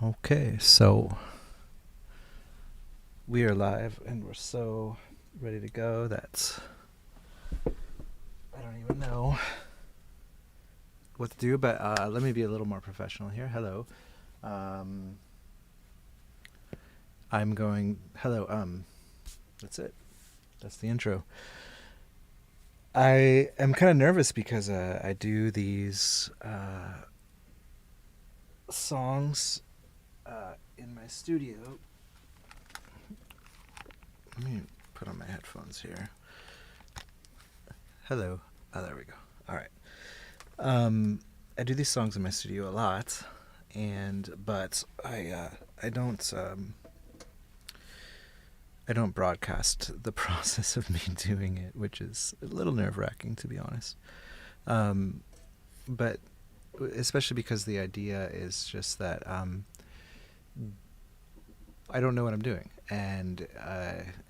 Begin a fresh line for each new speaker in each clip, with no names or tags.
Okay, so we are live and we're so ready to go that I don't even know what to do, but let me be a little more professional here. Hello. Um, that's it. That's the intro. I am kind of nervous because I do these songs in my studio. Let me put on my headphones here. Hello. Oh, there we go. All right. I do these songs in my studio a lot, but I don't broadcast the process of me doing it, which is a little nerve-wracking, to be honest. But especially because the idea is just that I don't know what I'm doing, and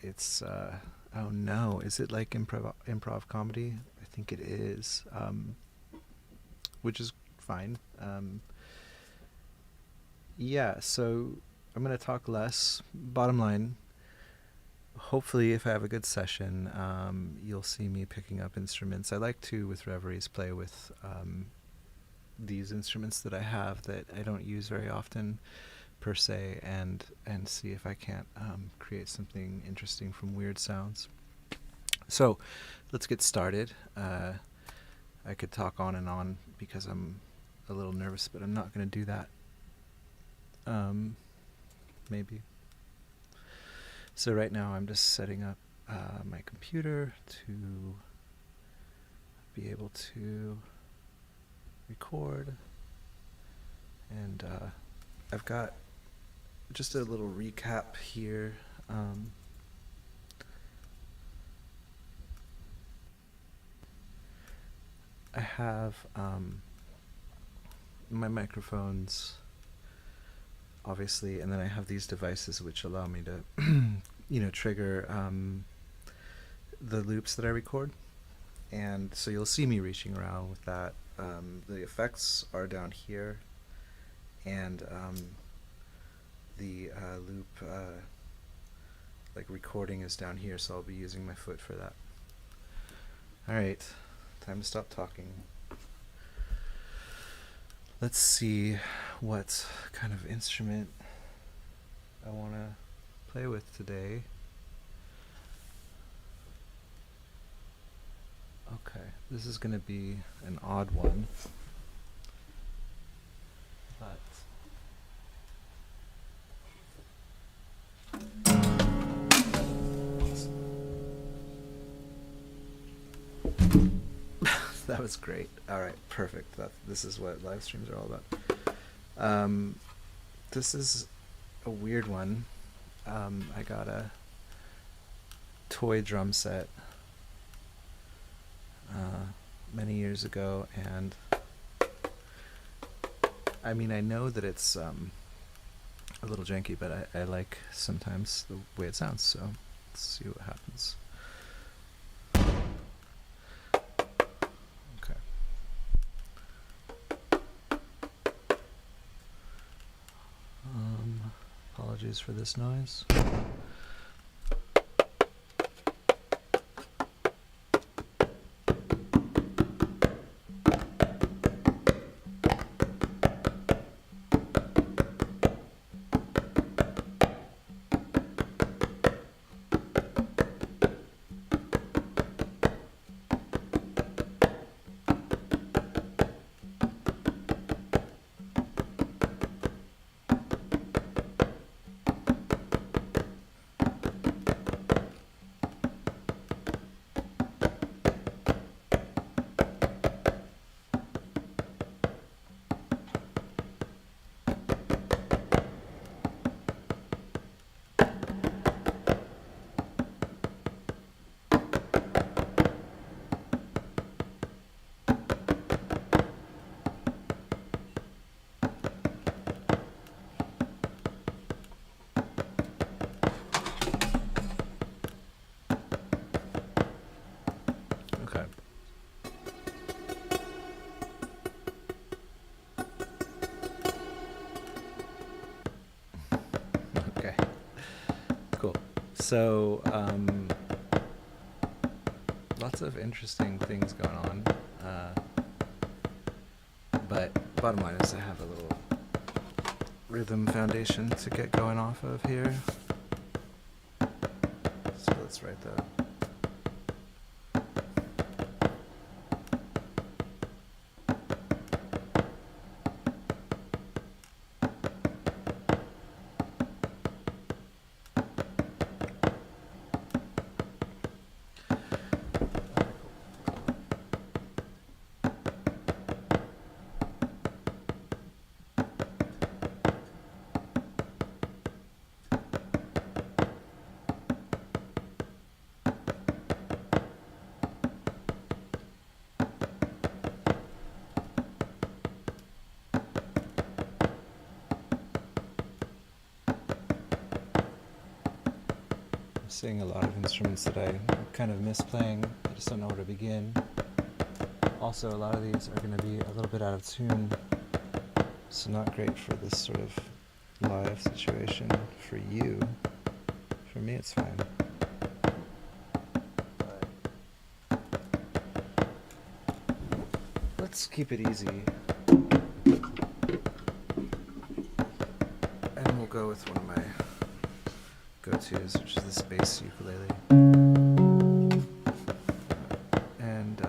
it's oh no, is it like improv comedy? I think it is, which is fine. Yeah, so I'm gonna talk less. Bottom line, hopefully, if I have a good session, you'll see me picking up instruments. I like to, with Reveries, play with these instruments that I have that I don't use very often, per se, and see if I can't create something interesting from weird sounds. So, let's get started. I could talk on and on because I'm a little nervous, but I'm not going to do that. Maybe. So right now I'm just setting up my computer to be able to record, and I've got just a little recap here. I have my microphones, obviously, and then I have these devices which allow me to trigger the loops that I record. And so you'll see me reaching around with that. The effects are down here, and the loop like recording is down here, so I'll be using my foot for that. Alright, time to stop talking. Let's see what kind of instrument I want to play with today. Okay, this is going to be an odd one, but that was great. All right, perfect. This is what live streams are all about. This is a weird one. I got a toy drum set many years ago, and I mean, I know that it's a little janky, but I like sometimes the way it sounds, so let's see what happens. Okay. Apologies for this noise. So, lots of interesting things going on. But bottom line is I have a little rhythm foundation to get going off of here. So let's write that. Seeing a lot of instruments that I kind of miss playing. I just don't know where to begin. Also, a lot of these are going to be a little bit out of tune, so not great for this sort of live situation for you. For me, it's fine. But let's keep it easy. And we'll go with one of my go-tos, which is this bass ukulele. And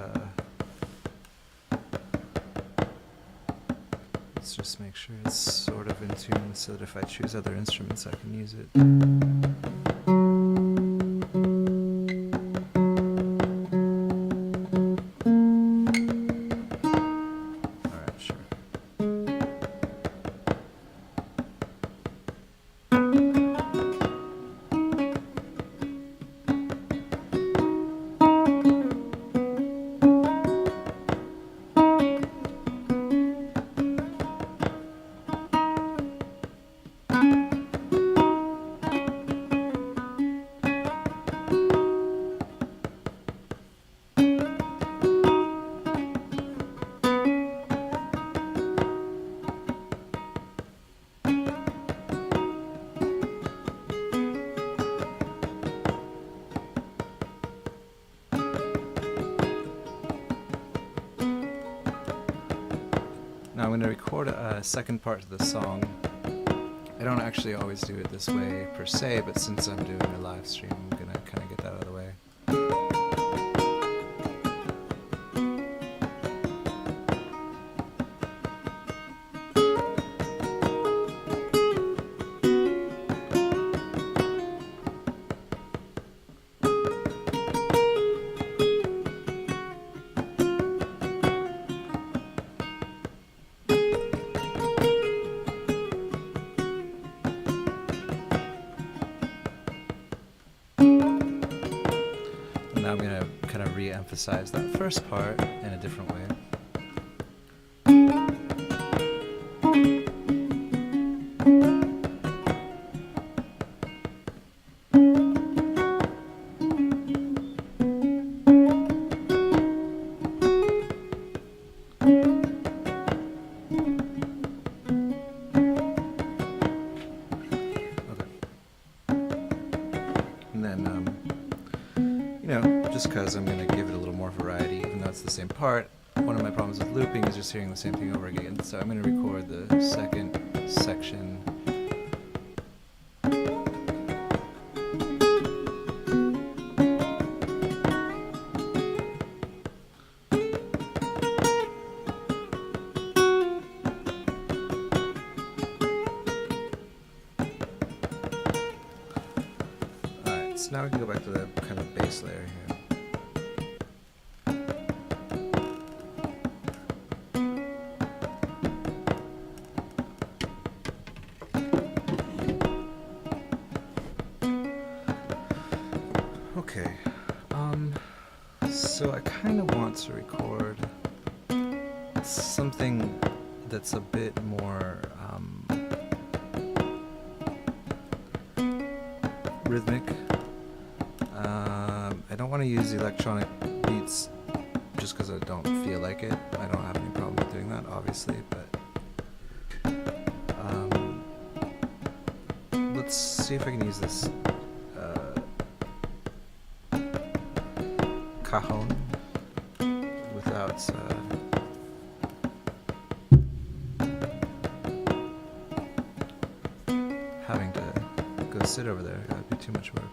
let's just make sure it's sort of in tune so that if I choose other instruments I can use it. Alright, sure. Now I'm going to record a second part of the song. I don't actually always do it this way per se, but since I'm doing a live stream, I'm going to kind of get that out of the way. Now I'm going to kind of re-emphasize that first part in a different way. And then, just because I'm going to give it a little more variety, even though it's the same part. One of my problems with looping is just hearing the same thing over again. So I'm going to record the second section. Alright, so now we can go back to the kind of bass layer here. Okay, so I kind of want to record something that's a bit more rhythmic. I don't want to use electronic beats just because I don't feel like it. I don't have any problem with doing that, obviously, but let's see if I can use this cajon without having to go sit over there. That'd be too much work.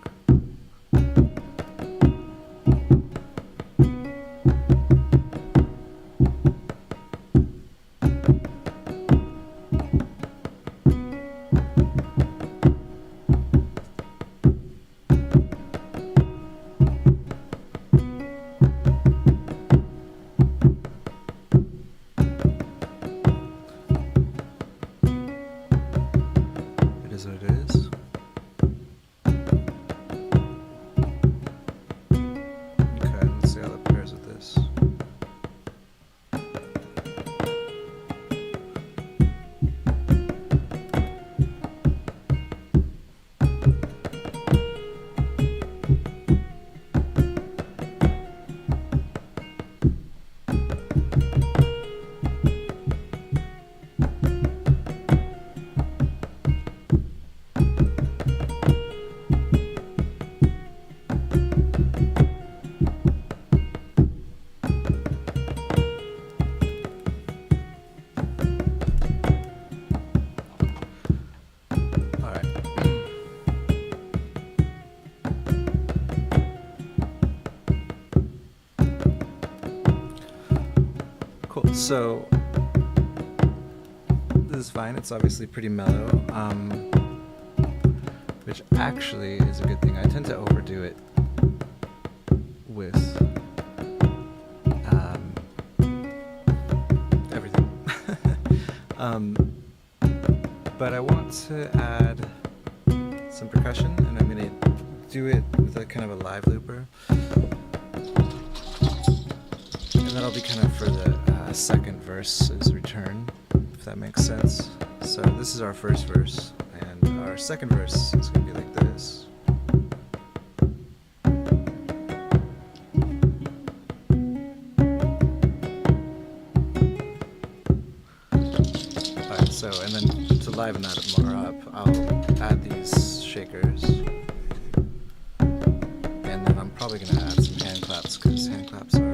So this is fine. It's obviously pretty mellow, which actually is a good thing. I tend to overdo it with everything. But I want to add some percussion, and I'm going to do it with a kind of a live looper. And that'll be kind of for the second verse's return, if that makes sense. So this is our first verse, and our second verse is going to be like this. Alright, so, and then to liven that more up, I'll add these shakers. And then I'm probably going to add some hand claps, because hand claps are...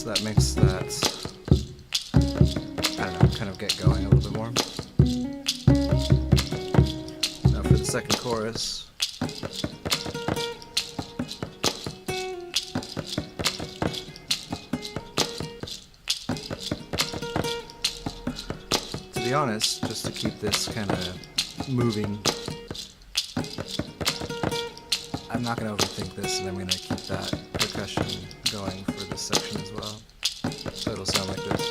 that makes that, I don't know, kind of get going a little bit more. Now for the second chorus. To be honest, just to keep this kind of moving, I'm not going to overthink this, and I'm going to keep that percussion going for this section as well. So it'll sound like this.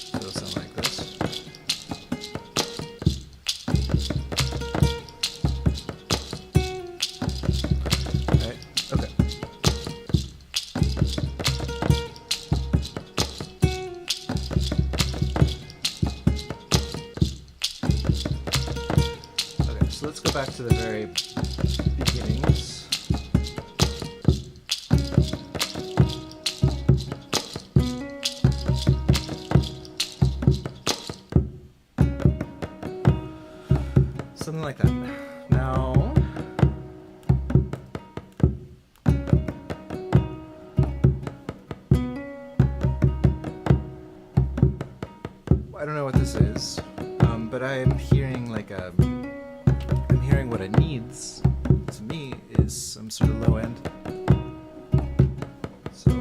So it'll sound like this. Right? Okay. Okay, so let's go back to the very beginnings. Something like that. Now, I don't know what this is, but I am hearing I'm hearing what it needs to me is some sort of low end. So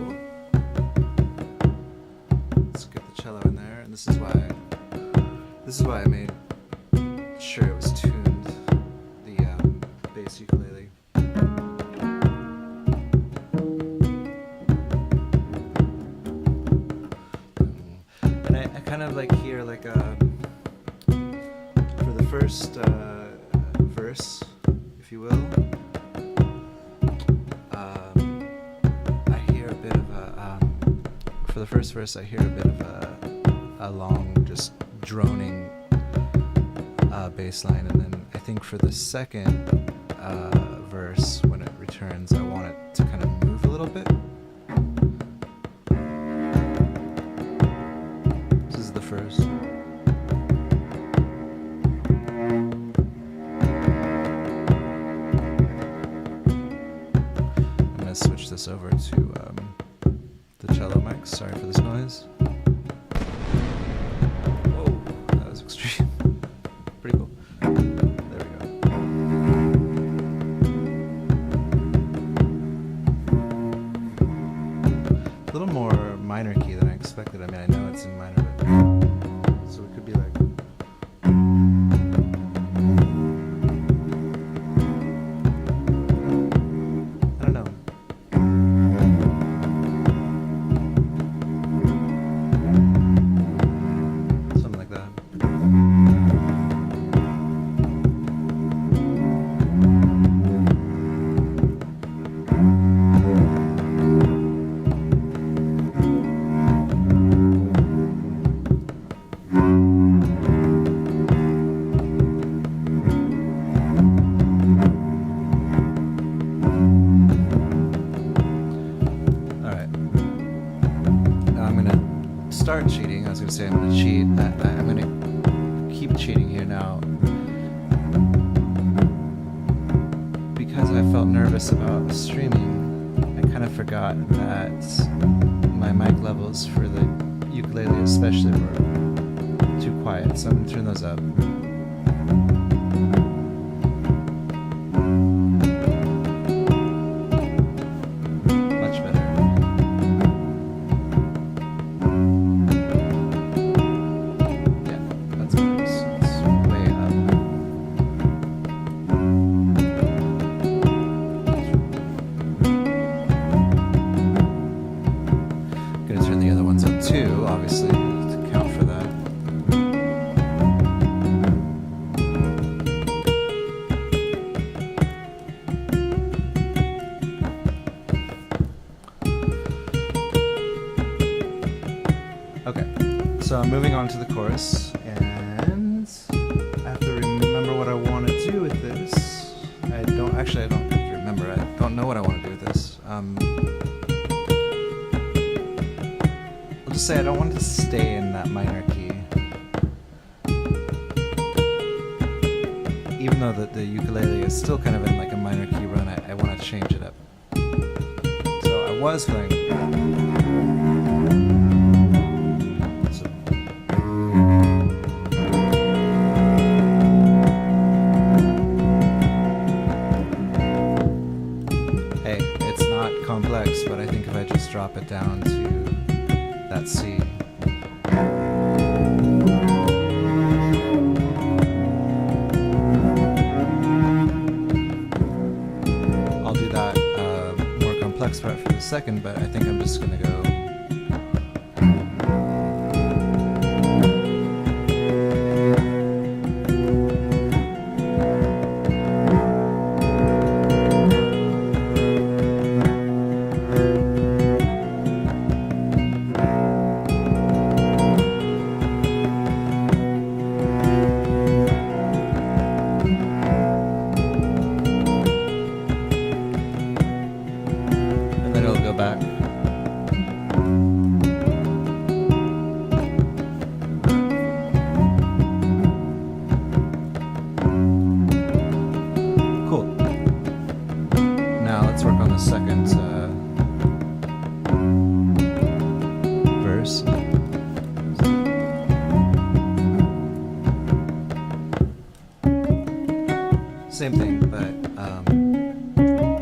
let's get the cello in there, and this is why I made sure it was tuned, the bass ukulele. And I kind of hear for the first the first verse, I hear a bit of a long, just droning bass line, and then I think for the second verse, when it returns, I want it to kind of move a little bit. This is the first. I'm going to switch this over to the cello mic. Sorry for this noise. Whoa, that was extreme. Pretty cool. There we go. A little more minor key than I expected. I mean, I know it's in minor, but so it could be like. I don't know. Something like that. Start cheating. I was going to say I'm going to cheat. I'm going to keep cheating here now because I felt nervous about streaming. I kind of forgot that my mic levels for the ukulele especially were too quiet, so I'm going to turn those up. Too, obviously, to account for that. Okay, so I'm moving on to the chorus, and I have to remember what I want to do with this. I don't have to remember. I don't know what I want to do with this. I'll just say I don't want it to stay in that minor key. Even though the ukulele is still kind of in like a minor key run, I want to change it up. So I was playing. So. Hey, it's not complex, but I think if I just drop it down to that C. I'll do that more complex part for the second, but I think I'm just gonna go. Back. Cool. Now let's work on the second verse. Same thing, but I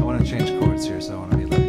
want to change chords here, so I want to be like.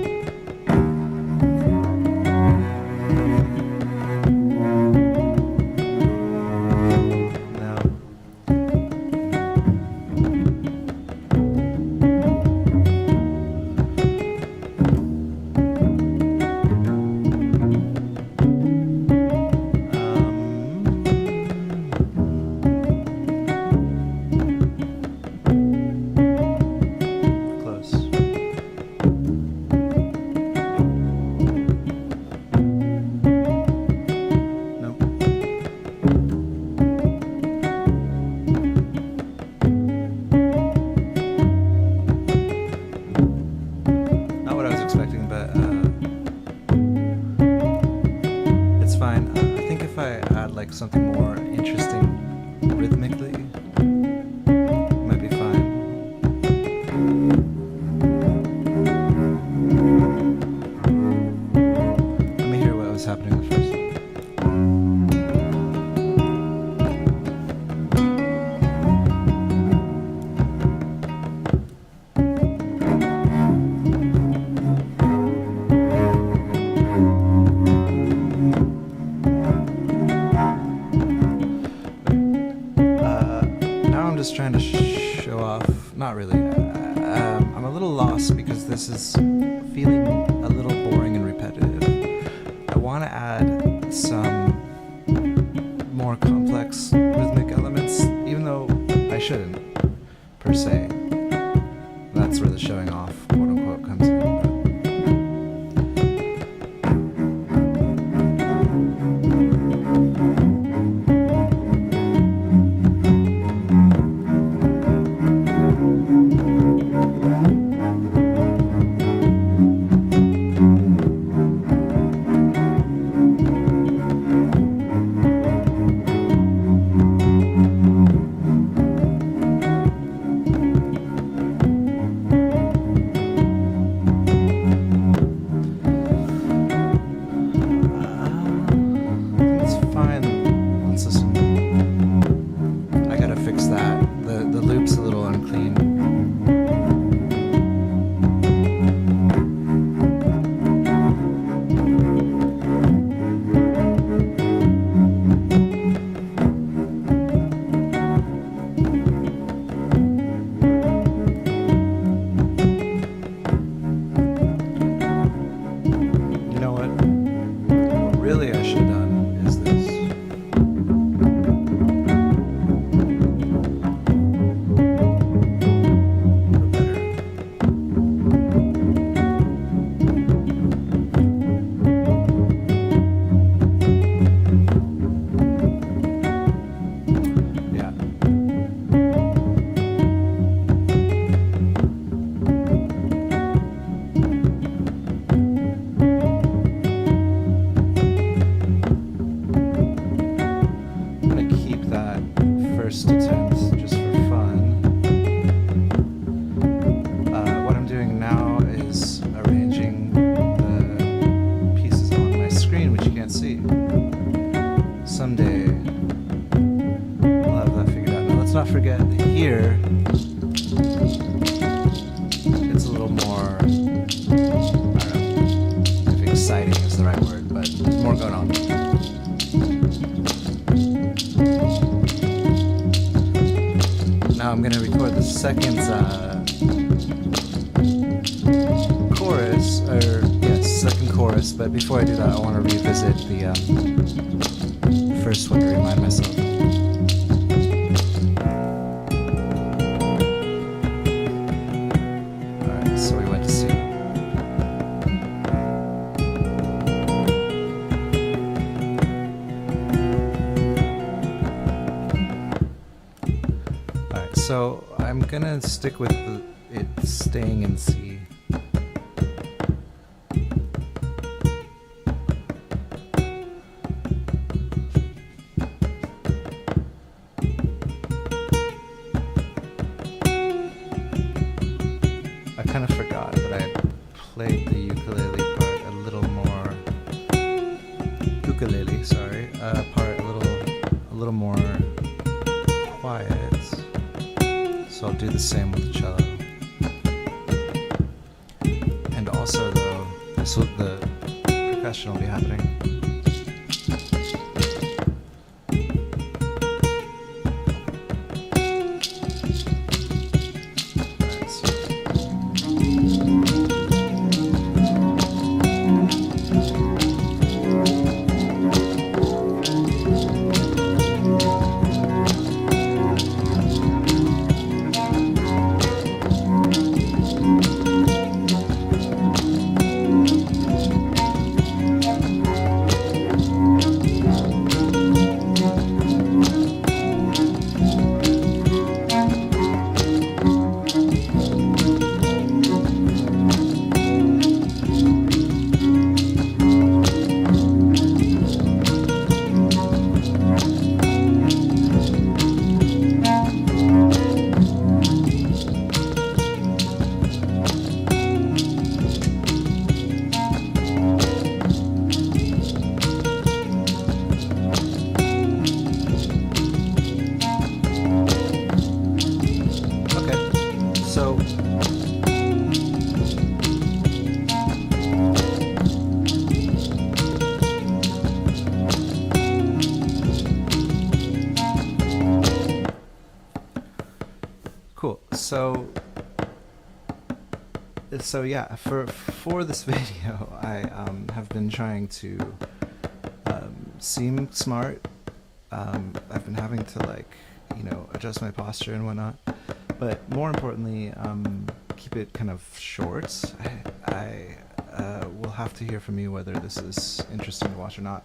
like something more interesting rhythmically, might be fine. Let me hear what was happening the first one. Now I'm just trying to show off. Not really. I'm a little lost because this is feeling a little boring and repetitive. I want to add some more complex rhythmic elements, even though I shouldn't, per se. That's where the showing off, quote unquote, comes in. Not forget here it's a little more, I don't know if exciting is the right word, but more going on. Now I'm going to record the second chorus, second chorus, but before I do that I want to revisit the first one to remind myself. So I'm gonna stick with it staying in C. I kind of forgot that I played the ukulele part a little more. Part a little more quiet. So I'll do the same with the cello. And also though, the percussion will be happening. so yeah, for this video, I have been trying to seem smart. I've been having to, like, adjust my posture and whatnot, but more importantly, keep it kind of short. I will have to hear from you whether this is interesting to watch or not.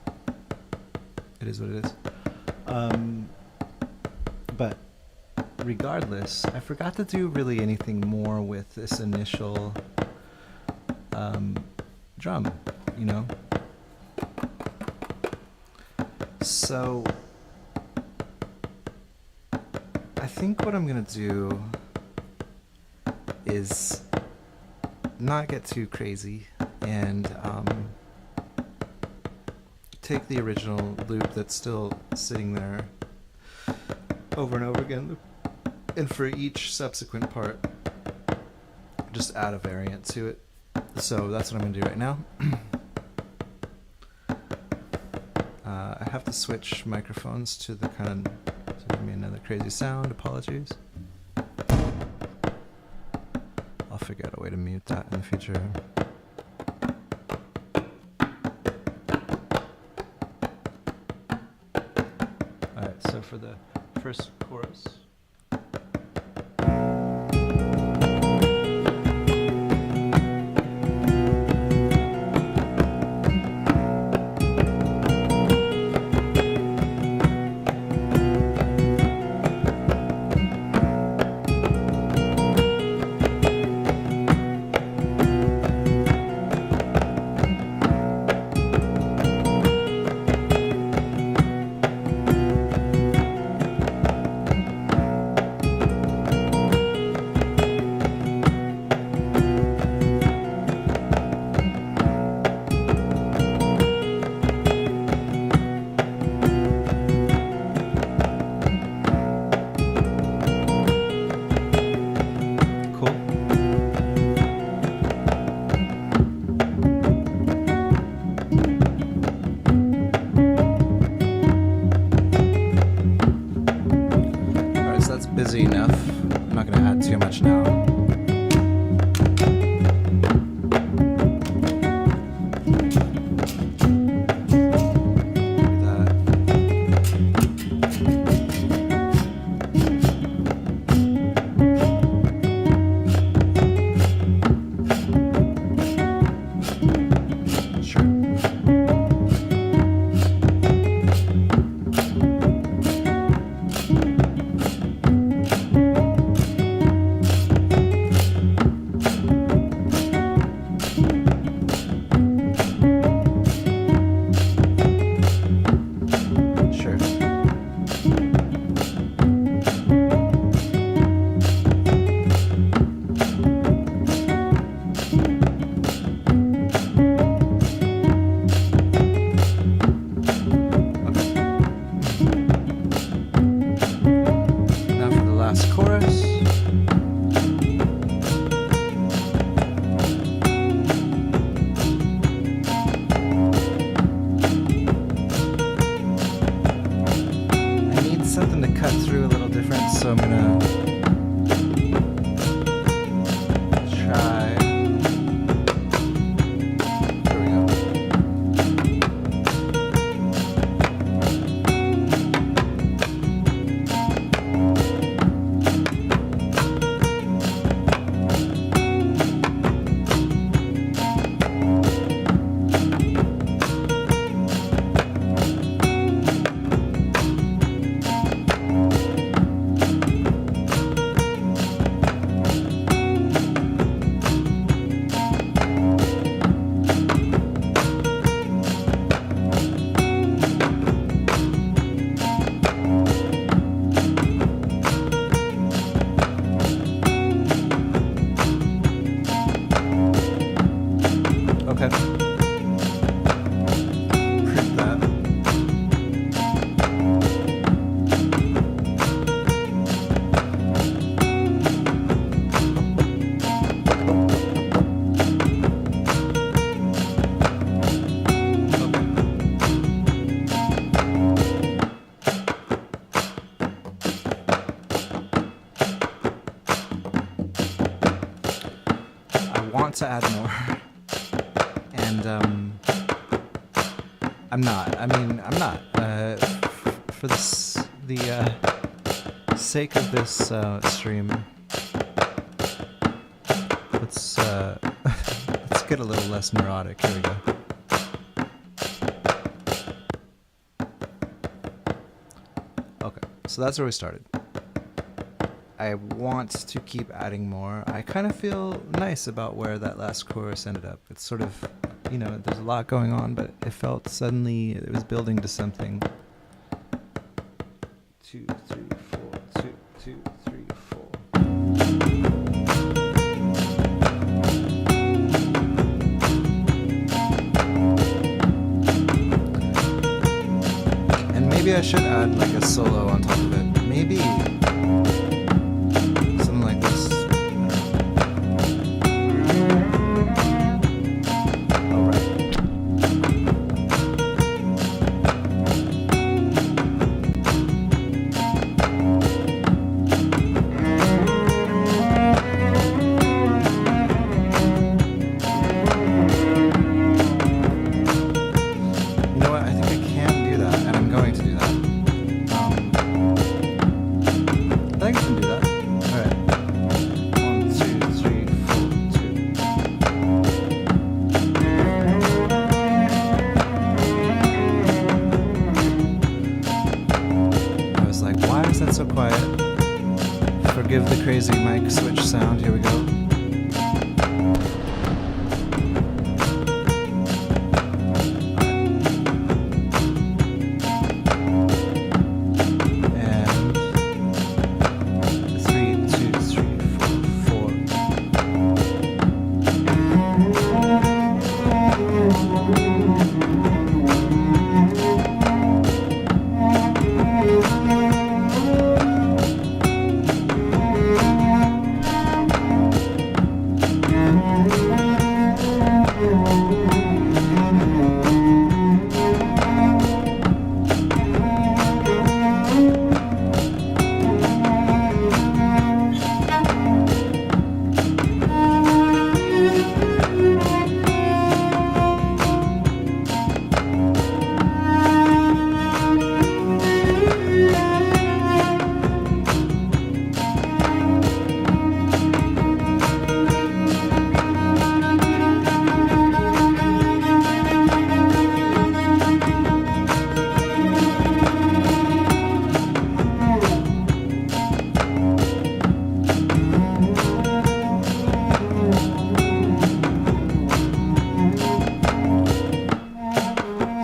It is what it is. But regardless, I forgot to do really anything more with this initial drum, So I think what I'm gonna do is not get too crazy and take the original loop that's still sitting there over and over again, and for each subsequent part just add a variant to it. So that's what I'm gonna do right now. I have to switch microphones to the kind of, to give me another crazy sound. Apologies. I'll figure out a way to mute that in the future. Alright, so for the first chorus. bit more. And I'm not. I mean, I'm not. For this, the sake of this stream, let's let's get a little less neurotic. Here we go. Okay, so that's where we started. I want to keep adding more. I kind of feel nice about where that last chorus ended up. It's sort of, you know, there's a lot going on, but it felt suddenly it was building to something. 2, 3, 4, 2, 2, 3, 4. And maybe I should add like a solo on top of it. Maybe. Forgive the crazy mic switch sound. Here we go.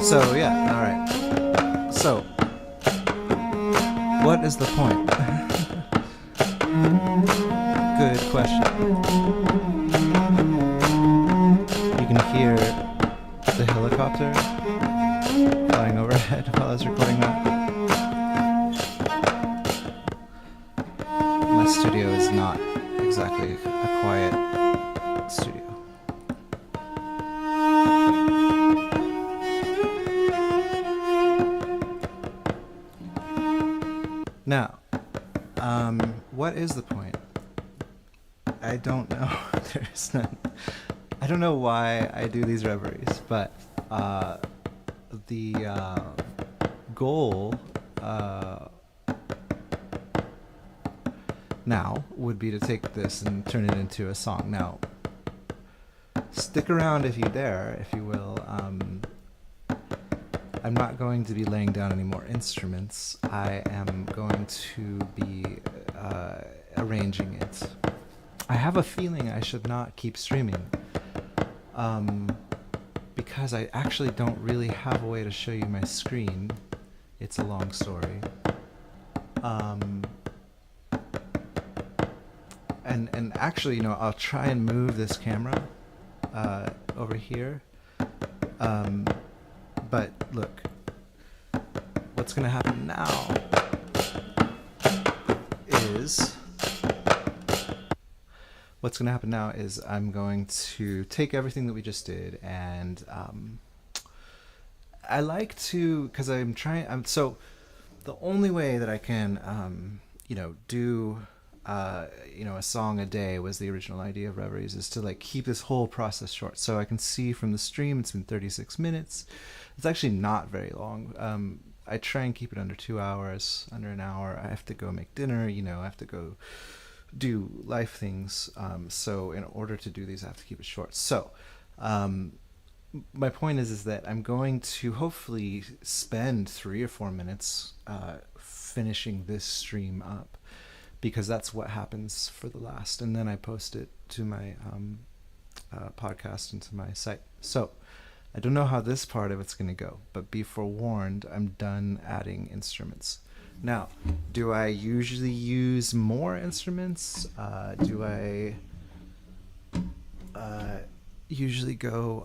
So, yeah, alright. So, what is the point? Good question. You can hear the helicopter flying overhead while I was recording that. My studio is not exactly a quiet studio. Now, what is the point? I don't know. There's none. I don't know why I do these reveries, but the goal now would be to take this and turn it into a song. Now, stick around if you dare, if you will. I'm not going to be laying down any more instruments. I am going to be arranging it. I have a feeling I should not keep streaming because I actually don't really have a way to show you my screen. It's a long story. And actually, you know, I'll try and move this camera over here. But look, what's going to happen now is I'm going to take everything that we just did, and I like to, because so the only way that I can, you know, do a song a day was the original idea of Reveries, is to like keep this whole process short. So I can see from the stream it's been 36 minutes. It's actually not very long. I try and keep it under 2 hours, under an hour. I have to go make dinner, I have to go do life things. So in order to do these, I have to keep it short. So my point is that I'm going to hopefully spend 3 or 4 minutes finishing this stream up, because that's what happens for the last, and then I post it to my podcast and to my site. So I don't know how this part of it's going to go, but be forewarned, I'm done adding instruments. Now, do I usually use more instruments? Do I usually go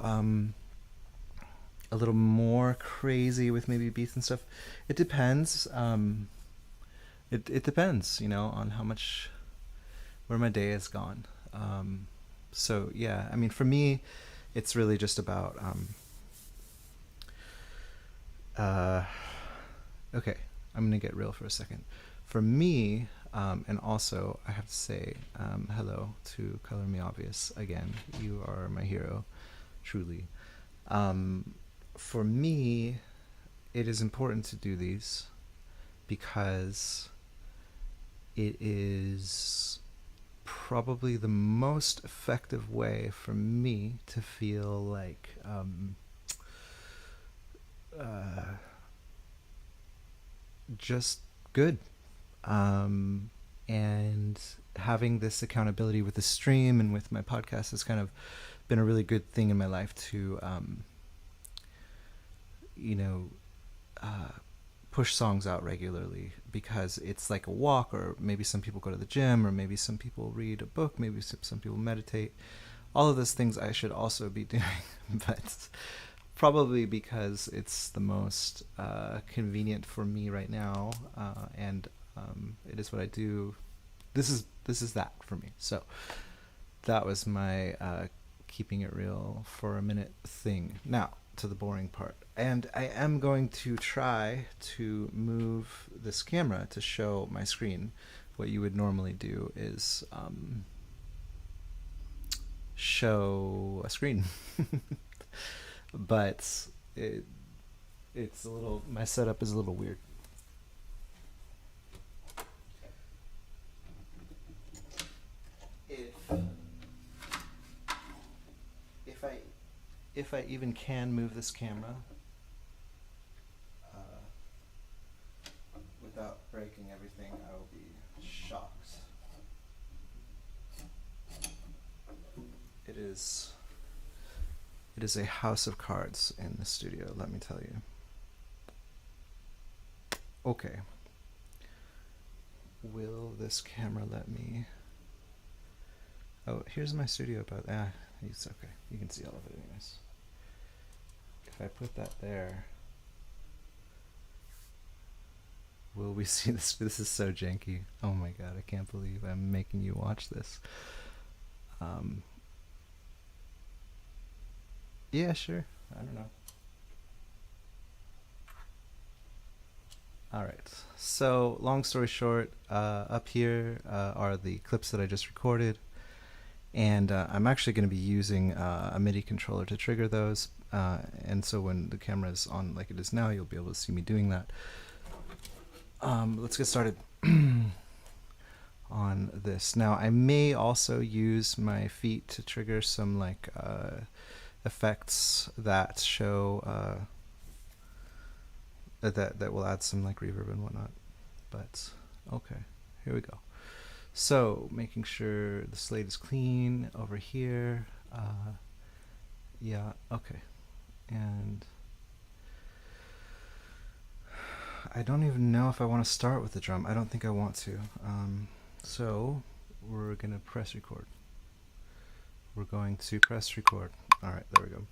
a little more crazy with maybe beats and stuff? It depends. It depends, on how much, where my day has gone. So yeah, I mean, for me, it's really just about, okay, I'm going to get real for a second. For me, and also I have to say hello to Color Me Obvious again. You are my hero, truly. For me, it is important to do these because it is probably the most effective way for me to feel like just good. And having this accountability with the stream and with my podcast has kind of been a really good thing in my life to push songs out regularly, because it's like a walk, or maybe some people go to the gym, or maybe some people read a book, maybe some people meditate. All of those things I should also be doing, but probably because it's the most convenient for me right now, and it is what I do. This is that for me. So that was my keeping it real for a minute thing. Now to the boring part. And I am going to try to move this camera to show my screen. What you would normally do is show a screen. But it's a little, my setup is a little weird. If I even can move this camera without breaking everything, I will be shocked. It is a house of cards in the studio, let me tell you. Okay. Will this camera let me? Oh, here's my studio, but it's okay. You can see all of it anyways. If I put that there, will we see this? This is so janky. Oh my god, I can't believe I'm making you watch this. Yeah, sure. I don't know. Alright, so long story short, up here are the clips that I just recorded. And I'm actually going to be using a MIDI controller to trigger those. And so when the camera is on like it is now, you'll be able to see me doing that. Let's get started on this. Now, I may also use my feet to trigger some like effects that show that will add some like reverb and whatnot. But okay, here we go. So making sure the slate is clean over here. Yeah, okay. And I don't even know if I want to start with the drum. I don't think I want to. So we're going to press record. We're going to press record. All right, there we go.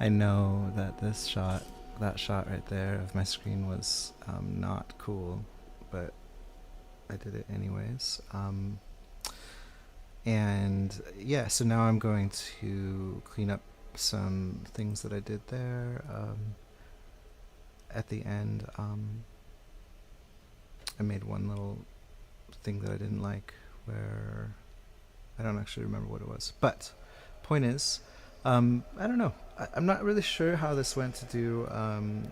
I know that that shot right there of my screen was not cool, but I did it anyways. And yeah, so now I'm going to clean up some things that I did there. At the end, I made one little thing that I didn't like where I don't actually remember what it was. But point is, I don't know. I'm not really sure how this went to do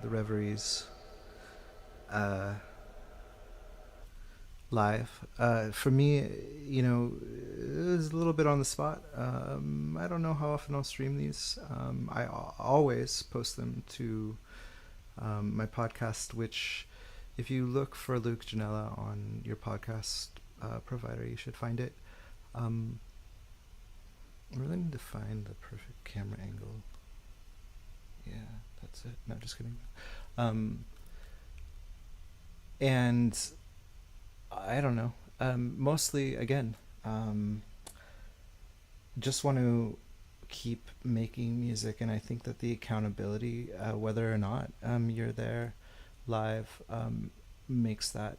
the Reveries uh, live. For me, it was a little bit on the spot. I don't know how often I'll stream these. I always post them to my podcast, which, if you look for Luke Janela on your podcast provider, you should find it. I really need to find the perfect camera angle. Yeah, that's it. No, just kidding. And I don't know. Mostly, again, just want to keep making music, and I think that the accountability, whether or not you're there live, makes that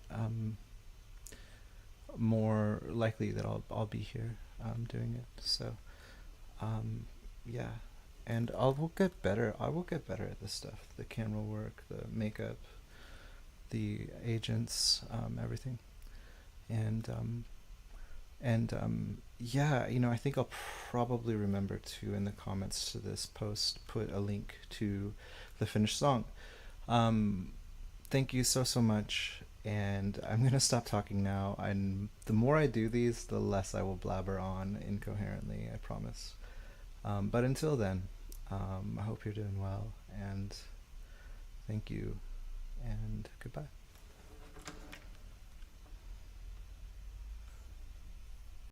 more likely that I'll be here doing it. So yeah, and will get better. I will get better at this stuff: the camera work, the makeup, the agents, everything. And yeah, I think I'll probably remember to, in the comments to this post, put a link to the finished song. Thank you so much, and I'm gonna stop talking now. And the more I do these, the less I will blabber on incoherently, I promise. But until then, I hope you're doing well, and thank you, and goodbye.